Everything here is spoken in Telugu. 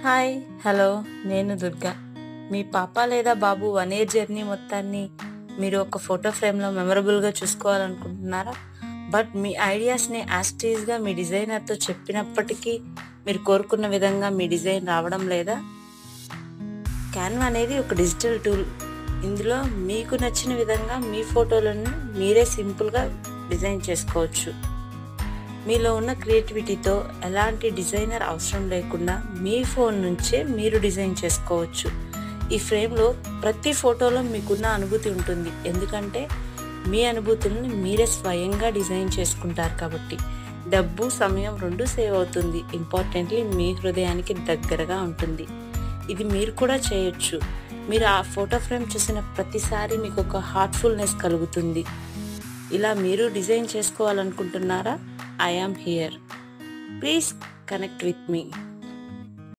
హాయ్ హలో నేను దుర్గా. మీ పాప లేదా బాబు 1 ఇయర్ జర్నీ మొత్తాన్ని మీరు ఒక ఫోటో ఫ్రేమ్లో మెమరబుల్గా చూసుకోవాలనుకుంటున్నారా? బట్ మీ ఐడియాస్ని యాస్టీజ్గా మీ డిజైనర్తో చెప్పినప్పటికీ మీరు కోరుకున్న విధంగా మీ డిజైన్ రావడం లేదా? క్యాన్వా అనేది ఒక డిజిటల్ టూల్. ఇందులో మీకు నచ్చిన విధంగా మీ ఫోటోలను మీరే సింపుల్గా డిజైన్ చేసుకోవచ్చు. మీలో ఉన్న క్రియేటివిటీతో ఎలాంటి డిజైనర్ అవసరం లేకుండా మీ ఫోన్ నుంచే మీరు డిజైన్ చేసుకోవచ్చు. ఈ ఫ్రేమ్లో ప్రతి ఫోటోలో మీకున్న అనుభూతి ఉంటుంది, ఎందుకంటే మీ అనుభూతులను మీరే స్వయంగా డిజైన్ చేసుకుంటారు కాబట్టి. డబ్బు సమయం 2 సేవ్ అవుతుంది. ఇంపార్టెంట్లీ మీ హృదయానికి దగ్గరగా ఉంటుంది. ఇది మీరు కూడా చేయొచ్చు. మీరు ఆ ఫోటో ఫ్రేమ్ చూసిన ప్రతిసారి మీకు ఒక హార్ట్ఫుల్నెస్ కలుగుతుంది. ఇలా మీరు design చేసుకోవాలనుకుంటున్నారా? I am here. Please connect with me.